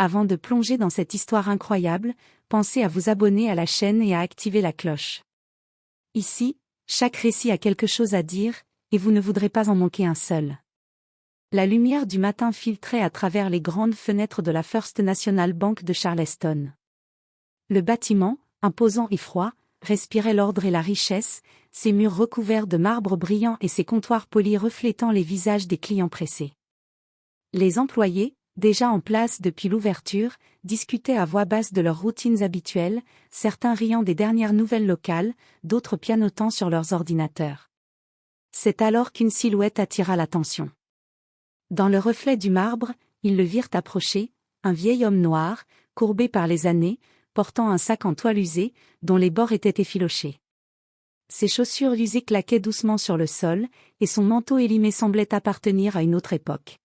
Avant de plonger dans cette histoire incroyable, pensez à vous abonner à la chaîne et à activer la cloche. Ici, chaque récit a quelque chose à dire, et vous ne voudrez pas en manquer un seul. La lumière du matin filtrait à travers les grandes fenêtres de la First National Bank de Charleston. Le bâtiment, imposant et froid, respirait l'ordre et la richesse, ses murs recouverts de marbre brillant et ses comptoirs polis reflétant les visages des clients pressés. Les employés, déjà en place depuis l'ouverture, discutaient à voix basse de leurs routines habituelles, certains riant des dernières nouvelles locales, d'autres pianotant sur leurs ordinateurs. C'est alors qu'une silhouette attira l'attention. Dans le reflet du marbre, ils le virent approcher, un vieil homme noir, courbé par les années, portant un sac en toile usée, dont les bords étaient effilochés. Ses chaussures usées claquaient doucement sur le sol, et son manteau élimé semblait appartenir à une autre époque.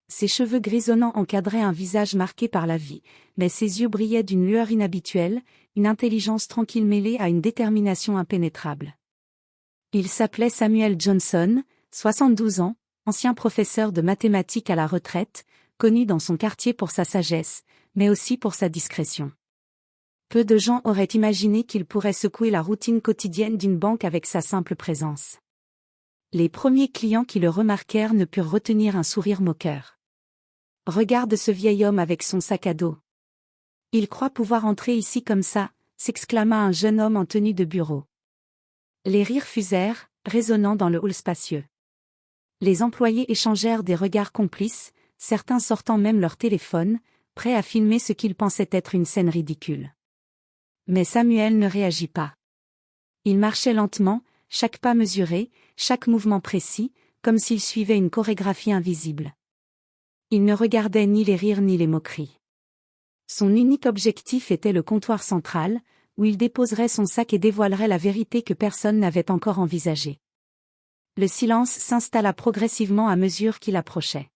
Ses cheveux grisonnants encadraient un visage marqué par la vie, mais ses yeux brillaient d'une lueur inhabituelle, une intelligence tranquille mêlée à une détermination impénétrable. Il s'appelait Samuel Johnson, 72 ans, ancien professeur de mathématiques à la retraite, connu dans son quartier pour sa sagesse, mais aussi pour sa discrétion. Peu de gens auraient imaginé qu'il pourrait secouer la routine quotidienne d'une banque avec sa simple présence. Les premiers clients qui le remarquèrent ne purent retenir un sourire moqueur. « Regarde ce vieil homme avec son sac à dos. Il croit pouvoir entrer ici comme ça », s'exclama un jeune homme en tenue de bureau. Les rires fusèrent, résonnant dans le hall spacieux. Les employés échangèrent des regards complices, certains sortant même leur téléphone, prêts à filmer ce qu'ils pensaient être une scène ridicule. Mais Samuel ne réagit pas. Il marchait lentement, chaque pas mesuré, chaque mouvement précis, comme s'il suivait une chorégraphie invisible. Il ne regardait ni les rires ni les moqueries. Son unique objectif était le comptoir central, où il déposerait son sac et dévoilerait la vérité que personne n'avait encore envisagée. Le silence s'installa progressivement à mesure qu'il approchait.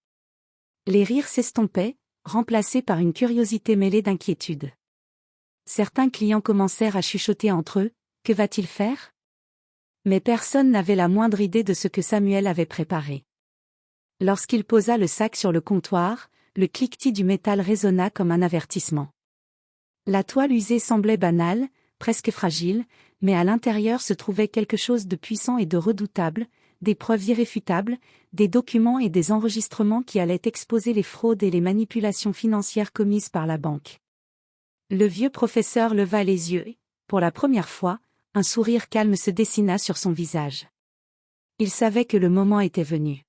Les rires s'estompaient, remplacés par une curiosité mêlée d'inquiétude. Certains clients commencèrent à chuchoter entre eux, « Que va-t-il faire ?» Mais personne n'avait la moindre idée de ce que Samuel avait préparé. Lorsqu'il posa le sac sur le comptoir, le cliquetis du métal résonna comme un avertissement. La toile usée semblait banale, presque fragile, mais à l'intérieur se trouvait quelque chose de puissant et de redoutable, des preuves irréfutables, des documents et des enregistrements qui allaient exposer les fraudes et les manipulations financières commises par la banque. Le vieux professeur leva les yeux et, pour la première fois, un sourire calme se dessina sur son visage. Il savait que le moment était venu.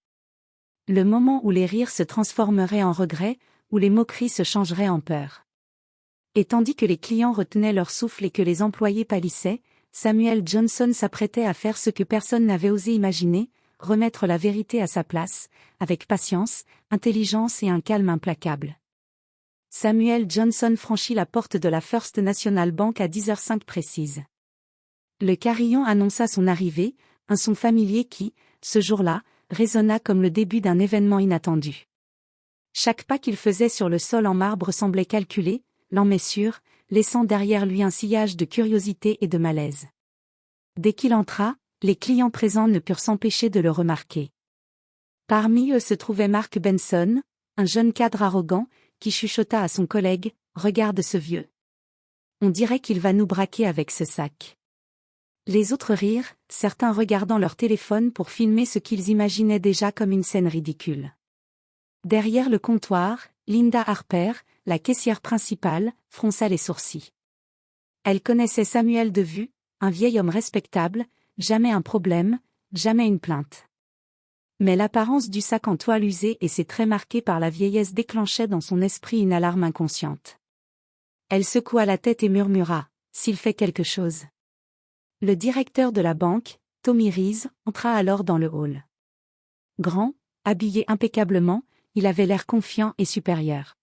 Le moment où les rires se transformeraient en regrets, où les moqueries se changeraient en peur. Et tandis que les clients retenaient leur souffle et que les employés pâlissaient, Samuel Johnson s'apprêtait à faire ce que personne n'avait osé imaginer, remettre la vérité à sa place, avec patience, intelligence et un calme implacable. Samuel Johnson franchit la porte de la First National Bank à 10h05 précise. Le carillon annonça son arrivée, un son familier qui, ce jour-là, résonna comme le début d'un événement inattendu. Chaque pas qu'il faisait sur le sol en marbre semblait calculé, lent mais sûr, laissant derrière lui un sillage de curiosité et de malaise. Dès qu'il entra, les clients présents ne purent s'empêcher de le remarquer. Parmi eux se trouvait Mark Benson, un jeune cadre arrogant, qui chuchota à son collègue, « Regarde ce vieux. On dirait qu'il va nous braquer avec ce sac. » Les autres rirent, certains regardant leur téléphone pour filmer ce qu'ils imaginaient déjà comme une scène ridicule. Derrière le comptoir, Linda Harper, la caissière principale, fronça les sourcils. Elle connaissait Samuel de vue, un vieil homme respectable, jamais un problème, jamais une plainte. Mais l'apparence du sac en toile usée et ses traits marqués par la vieillesse déclenchaient dans son esprit une alarme inconsciente. Elle secoua la tête et murmura, « S'il fait quelque chose !» Le directeur de la banque, Tommy Rees, entra alors dans le hall. Grand, habillé impeccablement, il avait l'air confiant et supérieur.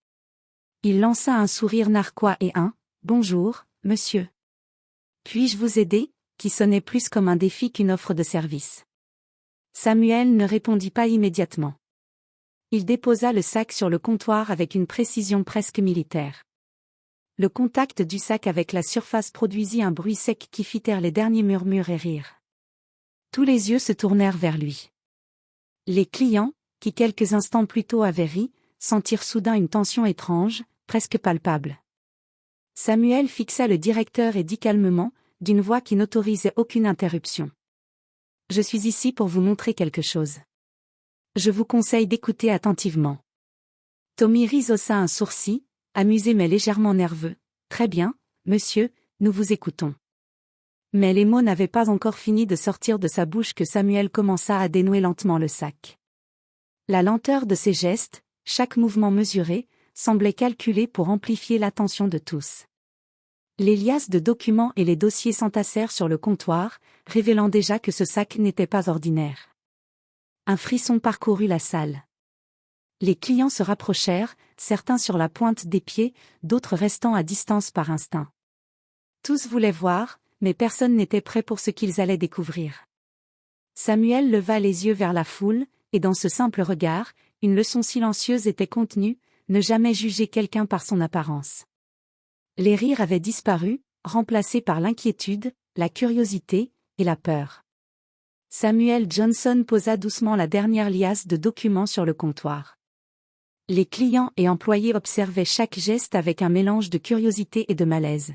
Il lança un sourire narquois et un « Bonjour, monsieur. Puis-je vous aider ?» qui sonnait plus comme un défi qu'une offre de service. Samuel ne répondit pas immédiatement. Il déposa le sac sur le comptoir avec une précision presque militaire. Le contact du sac avec la surface produisit un bruit sec qui fit taire les derniers murmures et rires. Tous les yeux se tournèrent vers lui. Les clients, qui quelques instants plus tôt avaient ri, sentirent soudain une tension étrange, presque palpable. Samuel fixa le directeur et dit calmement, d'une voix qui n'autorisait aucune interruption. « Je suis ici pour vous montrer quelque chose. Je vous conseille d'écouter attentivement. » Tommy Rees haussa un sourcil, amusé mais légèrement nerveux. « Très bien, monsieur, nous vous écoutons. » Mais les mots n'avaient pas encore fini de sortir de sa bouche que Samuel commença à dénouer lentement le sac. La lenteur de ses gestes, chaque mouvement mesuré, semblait calculé pour amplifier l'attention de tous. Les liasses de documents et les dossiers s'entassèrent sur le comptoir, révélant déjà que ce sac n'était pas ordinaire. Un frisson parcourut la salle. Les clients se rapprochèrent, certains sur la pointe des pieds, d'autres restant à distance par instinct. Tous voulaient voir, mais personne n'était prêt pour ce qu'ils allaient découvrir. Samuel leva les yeux vers la foule, et dans ce simple regard, une leçon silencieuse était contenue, ne jamais juger quelqu'un par son apparence. Les rires avaient disparu, remplacés par l'inquiétude, la curiosité, et la peur. Samuel Johnson posa doucement la dernière liasse de documents sur le comptoir. Les clients et employés observaient chaque geste avec un mélange de curiosité et de malaise.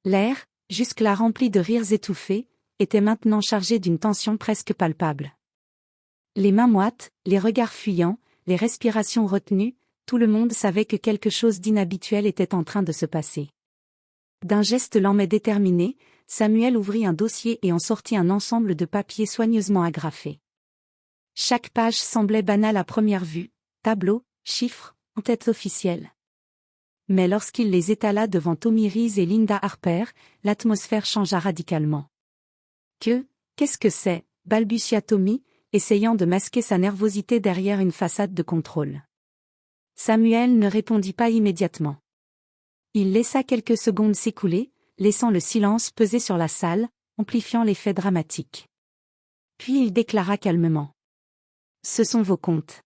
L'air, jusque-là rempli de rires étouffés, était maintenant chargé d'une tension presque palpable. Les mains moites, les regards fuyants, les respirations retenues, tout le monde savait que quelque chose d'inhabituel était en train de se passer. D'un geste lent mais déterminé, Samuel ouvrit un dossier et en sortit un ensemble de papiers soigneusement agrafés. Chaque page semblait banale à première vue, tableaux, chiffres, en-tête officielle. Mais lorsqu'il les étala devant Tommy Rees et Linda Harper, l'atmosphère changea radicalement. Qu'est-ce que c'est, balbutia Tommy, essayant de masquer sa nervosité derrière une façade de contrôle. Samuel ne répondit pas immédiatement. Il laissa quelques secondes s'écouler, laissant le silence peser sur la salle, amplifiant l'effet dramatique. Puis il déclara calmement. « Ce sont vos comptes.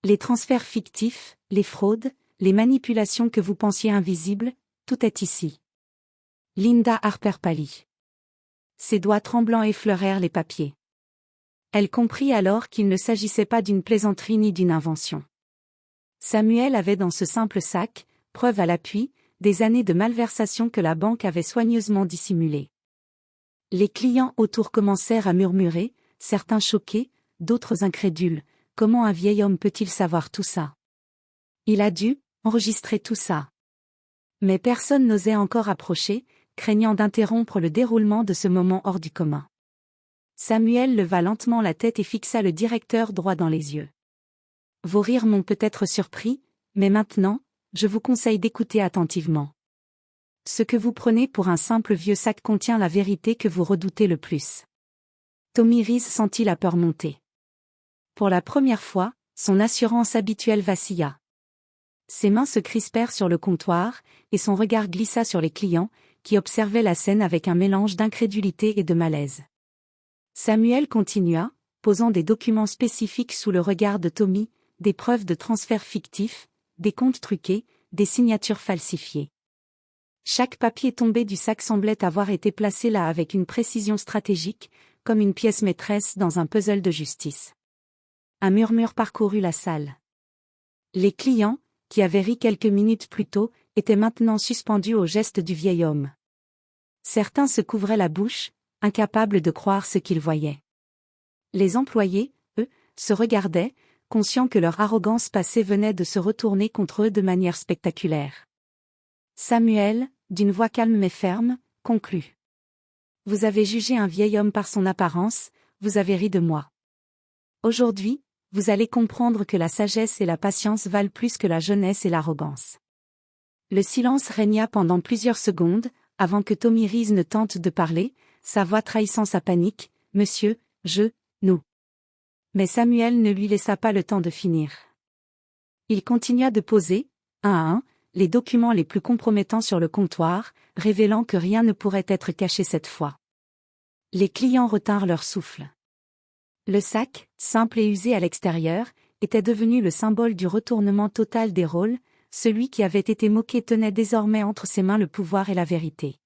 Les transferts fictifs, les fraudes, les manipulations que vous pensiez invisibles, tout est ici. » Linda Harper pâlit. Ses doigts tremblants effleurèrent les papiers. Elle comprit alors qu'il ne s'agissait pas d'une plaisanterie ni d'une invention. Samuel avait dans ce simple sac, preuve à l'appui, des années de malversation que la banque avait soigneusement dissimulées. Les clients autour commencèrent à murmurer, certains choqués, d'autres incrédules. Comment un vieil homme peut-il savoir tout ça? Il a dû enregistrer tout ça. Mais personne n'osait encore approcher, craignant d'interrompre le déroulement de ce moment hors du commun. Samuel leva lentement la tête et fixa le directeur droit dans les yeux. Vos rires m'ont peut-être surpris, mais maintenant, je vous conseille d'écouter attentivement. Ce que vous prenez pour un simple vieux sac contient la vérité que vous redoutez le plus. Tommy Rees sentit la peur monter. Pour la première fois, son assurance habituelle vacilla. Ses mains se crispèrent sur le comptoir, et son regard glissa sur les clients, qui observaient la scène avec un mélange d'incrédulité et de malaise. Samuel continua, posant des documents spécifiques sous le regard de Tommy, des preuves de transferts fictifs, des comptes truqués, des signatures falsifiées. Chaque papier tombé du sac semblait avoir été placé là avec une précision stratégique, comme une pièce maîtresse dans un puzzle de justice. Un murmure parcourut la salle. Les clients, qui avaient ri quelques minutes plus tôt, étaient maintenant suspendus au geste du vieil homme. Certains se couvraient la bouche, incapables de croire ce qu'ils voyaient. Les employés, eux, se regardaient, conscients que leur arrogance passée venait de se retourner contre eux de manière spectaculaire. Samuel, d'une voix calme mais ferme, conclut. « Vous avez jugé un vieil homme par son apparence, vous avez ri de moi. Aujourd'hui, vous allez comprendre que la sagesse et la patience valent plus que la jeunesse et l'arrogance. » Le silence régna pendant plusieurs secondes, avant que Tommy Rees ne tente de parler, sa voix trahissant sa panique, « Monsieur, nous. » Mais Samuel ne lui laissa pas le temps de finir. Il continua de poser, un à un, les documents les plus compromettants sur le comptoir, révélant que rien ne pourrait être caché cette fois. Les clients retinrent leur souffle. Le sac, simple et usé à l'extérieur, était devenu le symbole du retournement total des rôles, celui qui avait été moqué tenait désormais entre ses mains le pouvoir et la vérité.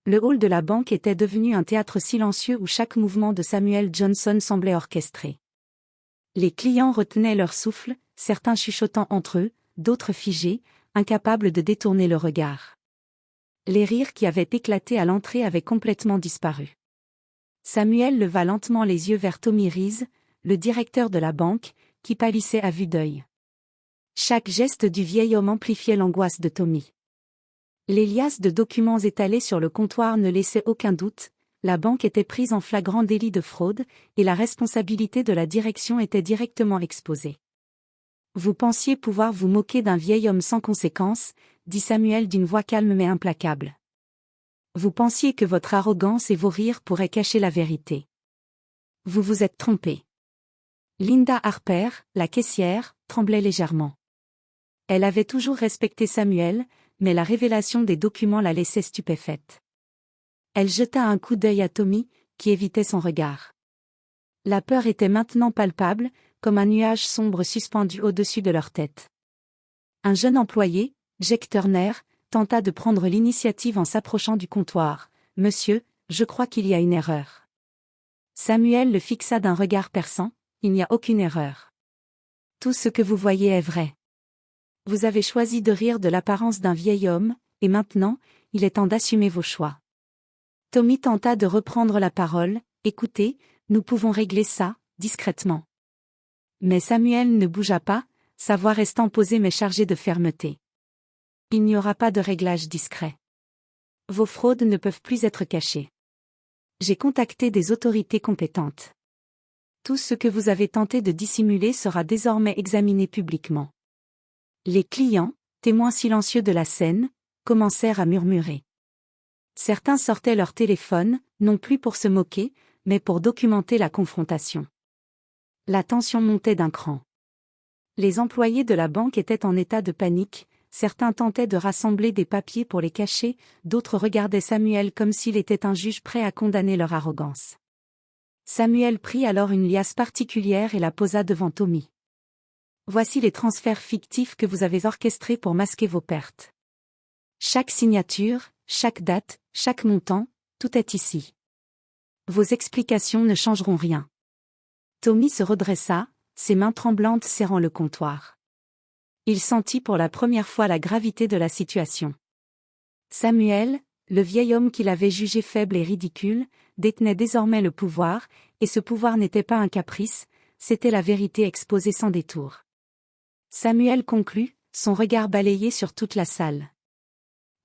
Le hall de la banque était devenu un théâtre silencieux où chaque mouvement de Samuel Johnson semblait orchestré. Les clients retenaient leur souffle, certains chuchotant entre eux, d'autres figés, incapables de détourner le regard. Les rires qui avaient éclaté à l'entrée avaient complètement disparu. Samuel leva lentement les yeux vers Tommy Reese, le directeur de la banque, qui pâlissait à vue d'œil. Chaque geste du vieil homme amplifiait l'angoisse de Tommy. Les liasses de documents étalés sur le comptoir ne laissaient aucun doute, la banque était prise en flagrant délit de fraude, et la responsabilité de la direction était directement exposée. Vous pensiez pouvoir vous moquer d'un vieil homme sans conséquence, dit Samuel d'une voix calme mais implacable. Vous pensiez que votre arrogance et vos rires pourraient cacher la vérité. Vous vous êtes trompé. Linda Harper, la caissière, tremblait légèrement. Elle avait toujours respecté Samuel, mais la révélation des documents la laissait stupéfaite. Elle jeta un coup d'œil à Tommy, qui évitait son regard. La peur était maintenant palpable, comme un nuage sombre suspendu au-dessus de leur tête. Un jeune employé, Jack Turner, tenta de prendre l'initiative en s'approchant du comptoir. « Monsieur, je crois qu'il y a une erreur. » Samuel le fixa d'un regard perçant. « Il n'y a aucune erreur. Tout ce que vous voyez est vrai. Vous avez choisi de rire de l'apparence d'un vieil homme, et maintenant, il est temps d'assumer vos choix. » Tommy tenta de reprendre la parole. « Écoutez, nous pouvons régler ça, discrètement. » Mais Samuel ne bougea pas, sa voix restant posée mais chargée de fermeté. « Il n'y aura pas de réglage discret. Vos fraudes ne peuvent plus être cachées. J'ai contacté des autorités compétentes. Tout ce que vous avez tenté de dissimuler sera désormais examiné publiquement. » Les clients, témoins silencieux de la scène, commencèrent à murmurer. Certains sortaient leur téléphone, non plus pour se moquer, mais pour documenter la confrontation. La tension montait d'un cran. Les employés de la banque étaient en état de panique, certains tentaient de rassembler des papiers pour les cacher, d'autres regardaient Samuel comme s'il était un juge prêt à condamner leur arrogance. Samuel prit alors une liasse particulière et la posa devant Tommy. « Voici les transferts fictifs que vous avez orchestrés pour masquer vos pertes. Chaque signature, chaque date, chaque montant, tout est ici. Vos explications ne changeront rien. » Tommy se redressa, ses mains tremblantes serrant le comptoir. Il sentit pour la première fois la gravité de la situation. Samuel, le vieil homme qu'il avait jugé faible et ridicule, détenait désormais le pouvoir, et ce pouvoir n'était pas un caprice, c'était la vérité exposée sans détour. Samuel conclut, son regard balayé sur toute la salle.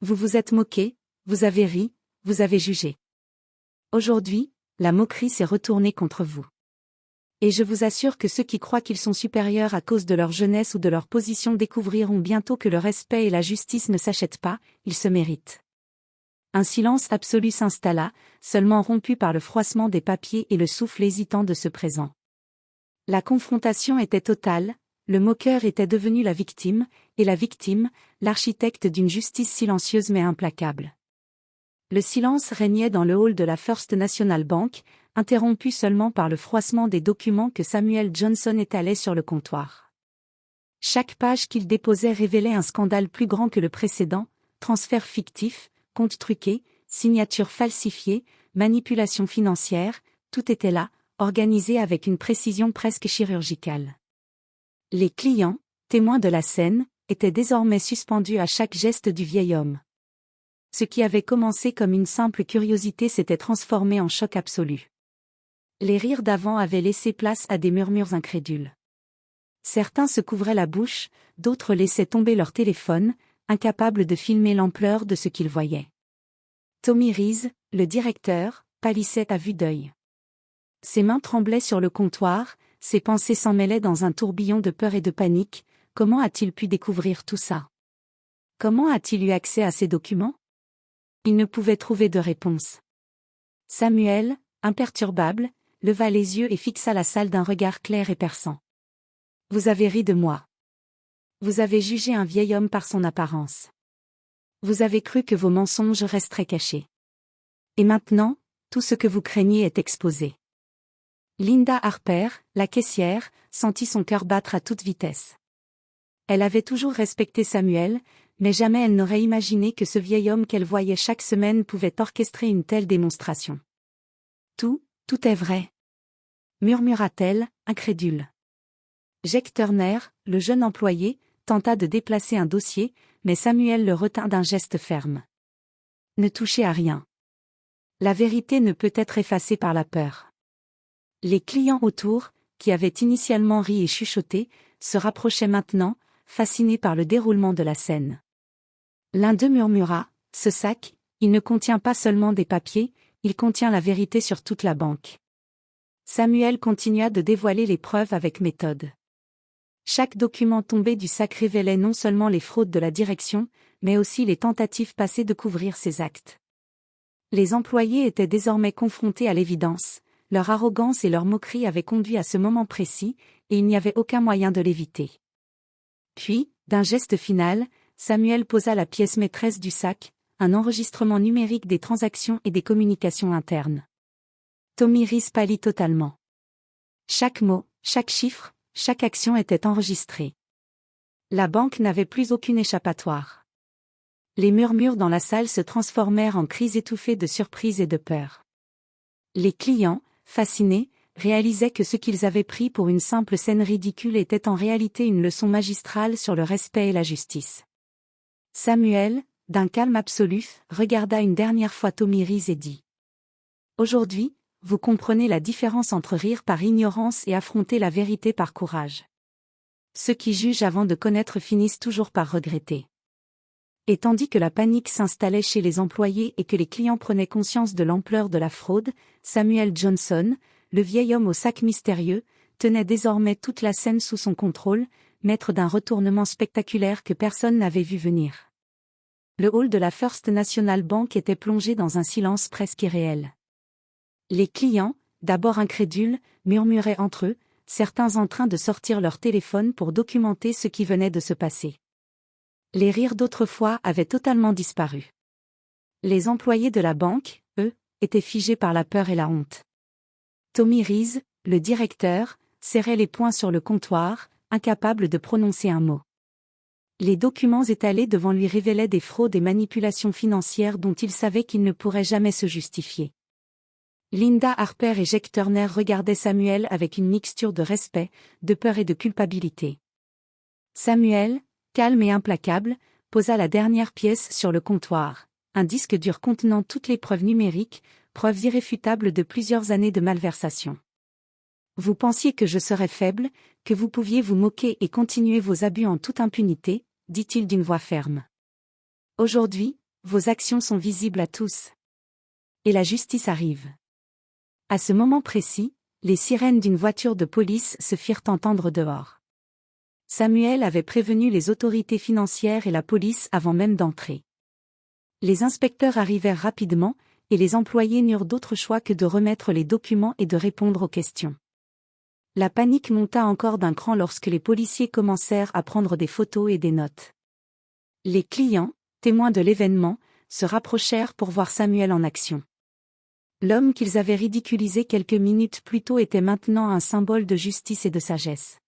Vous vous êtes moqué, vous avez ri, vous avez jugé. Aujourd'hui, la moquerie s'est retournée contre vous. Et je vous assure que ceux qui croient qu'ils sont supérieurs à cause de leur jeunesse ou de leur position découvriront bientôt que le respect et la justice ne s'achètent pas, ils se méritent. Un silence absolu s'installa, seulement rompu par le froissement des papiers et le souffle hésitant de ce présent. La confrontation était totale, le moqueur était devenu la victime, et la victime, l'architecte d'une justice silencieuse mais implacable. Le silence régnait dans le hall de la First National Bank, interrompu seulement par le froissement des documents que Samuel Johnson étalait sur le comptoir. Chaque page qu'il déposait révélait un scandale plus grand que le précédent, transfert fictif, compte truqué, signature falsifiée, manipulation financière, tout était là, organisé avec une précision presque chirurgicale. Les clients, témoins de la scène, étaient désormais suspendus à chaque geste du vieil homme. Ce qui avait commencé comme une simple curiosité s'était transformé en choc absolu. Les rires d'avant avaient laissé place à des murmures incrédules. Certains se couvraient la bouche, d'autres laissaient tomber leur téléphone, incapables de filmer l'ampleur de ce qu'ils voyaient. Tommy Reese, le directeur, pâlissait à vue d'œil. Ses mains tremblaient sur le comptoir, ses pensées s'en mêlaient dans un tourbillon de peur et de panique. Comment a-t-il pu découvrir tout ça? Comment a-t-il eu accès à ces documents? Il ne pouvait trouver de réponse. Samuel, imperturbable, leva les yeux et fixa la salle d'un regard clair et perçant. « Vous avez ri de moi. Vous avez jugé un vieil homme par son apparence. Vous avez cru que vos mensonges resteraient cachés. Et maintenant, tout ce que vous craignez est exposé. » Linda Harper, la caissière, sentit son cœur battre à toute vitesse. Elle avait toujours respecté Samuel, mais jamais elle n'aurait imaginé que ce vieil homme qu'elle voyait chaque semaine pouvait orchestrer une telle démonstration. « Tout est vrai. » murmura-t-elle, incrédule. Jack Turner, le jeune employé, tenta de déplacer un dossier, mais Samuel le retint d'un geste ferme. Ne touchez à rien. La vérité ne peut être effacée par la peur. Les clients autour, qui avaient initialement ri et chuchoté, se rapprochaient maintenant, fascinés par le déroulement de la scène. L'un d'eux murmura, « Ce sac, il ne contient pas seulement des papiers, il contient la vérité sur toute la banque. » Samuel continua de dévoiler les preuves avec méthode. Chaque document tombé du sac révélait non seulement les fraudes de la direction, mais aussi les tentatives passées de couvrir ces actes. Les employés étaient désormais confrontés à l'évidence, leur arrogance et leur moquerie avaient conduit à ce moment précis, et il n'y avait aucun moyen de l'éviter. Puis, d'un geste final, Samuel posa la pièce maîtresse du sac, un enregistrement numérique des transactions et des communications internes. Tommy Rees pâlit totalement. Chaque mot, chaque chiffre, chaque action était enregistrée. La banque n'avait plus aucune échappatoire. Les murmures dans la salle se transformèrent en cris étouffés de surprise et de peur. Les clients, fascinés, réalisaient que ce qu'ils avaient pris pour une simple scène ridicule était en réalité une leçon magistrale sur le respect et la justice. Samuel, d'un calme absolu, regarda une dernière fois Tommy Rees et dit : « Aujourd'hui, vous comprenez la différence entre rire par ignorance et affronter la vérité par courage. Ceux qui jugent avant de connaître finissent toujours par regretter. » Et tandis que la panique s'installait chez les employés et que les clients prenaient conscience de l'ampleur de la fraude, Samuel Johnson, le vieil homme au sac mystérieux, tenait désormais toute la scène sous son contrôle, maître d'un retournement spectaculaire que personne n'avait vu venir. Le hall de la First National Bank était plongé dans un silence presque irréel. Les clients, d'abord incrédules, murmuraient entre eux, certains en train de sortir leur téléphone pour documenter ce qui venait de se passer. Les rires d'autrefois avaient totalement disparu. Les employés de la banque, eux, étaient figés par la peur et la honte. Tommy Rees, le directeur, serrait les poings sur le comptoir, incapable de prononcer un mot. Les documents étalés devant lui révélaient des fraudes et manipulations financières dont il savait qu'il ne pourrait jamais se justifier. Linda Harper et Jack Turner regardaient Samuel avec une mixture de respect, de peur et de culpabilité. Samuel, calme et implacable, posa la dernière pièce sur le comptoir, un disque dur contenant toutes les preuves numériques, preuves irréfutables de plusieurs années de malversation. Vous pensiez que je serais faible, que vous pouviez vous moquer et continuer vos abus en toute impunité, dit-il d'une voix ferme. Aujourd'hui, vos actions sont visibles à tous. Et la justice arrive. À ce moment précis, les sirènes d'une voiture de police se firent entendre dehors. Samuel avait prévenu les autorités financières et la police avant même d'entrer. Les inspecteurs arrivèrent rapidement, et les employés n'eurent d'autre choix que de remettre les documents et de répondre aux questions. La panique monta encore d'un cran lorsque les policiers commencèrent à prendre des photos et des notes. Les clients, témoins de l'événement, se rapprochèrent pour voir Samuel en action. L'homme qu'ils avaient ridiculisé quelques minutes plus tôt était maintenant un symbole de justice et de sagesse.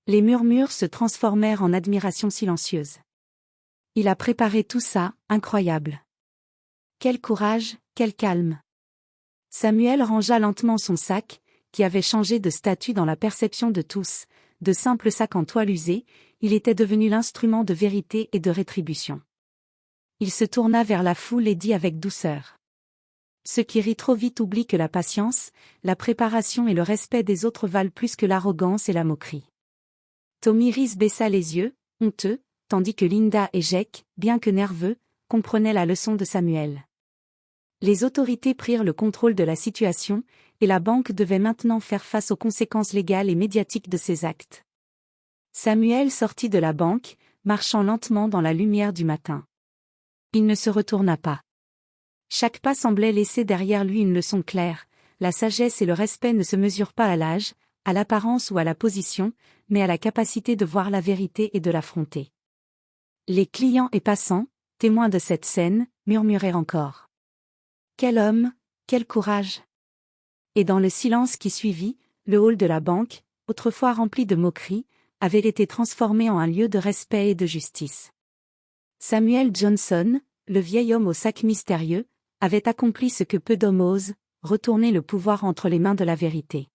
Les murmures se transformèrent en admiration silencieuse. Il a préparé tout ça, incroyable. Quel courage, quel calme. Samuel rangea lentement son sac, qui avait changé de statut dans la perception de tous, de simple sac en toile usée, il était devenu l'instrument de vérité et de rétribution. Il se tourna vers la foule et dit avec douceur. Ceux qui rient trop vite oublient que la patience, la préparation et le respect des autres valent plus que l'arrogance et la moquerie. Tommy Rees baissa les yeux, honteux, tandis que Linda et Jack, bien que nerveux, comprenaient la leçon de Samuel. Les autorités prirent le contrôle de la situation, et la banque devait maintenant faire face aux conséquences légales et médiatiques de ses actes. Samuel sortit de la banque, marchant lentement dans la lumière du matin. Il ne se retourna pas. Chaque pas semblait laisser derrière lui une leçon claire, la sagesse et le respect ne se mesurent pas à l'âge, à l'apparence ou à la position, mais à la capacité de voir la vérité et de l'affronter. Les clients et passants, témoins de cette scène, murmuraient encore. Quel homme, quel courage! Et dans le silence qui suivit, le hall de la banque, autrefois rempli de moqueries, avait été transformé en un lieu de respect et de justice. Samuel Johnson, le vieil homme au sac mystérieux, avait accompli ce que peu d'hommes osent, retourner le pouvoir entre les mains de la vérité.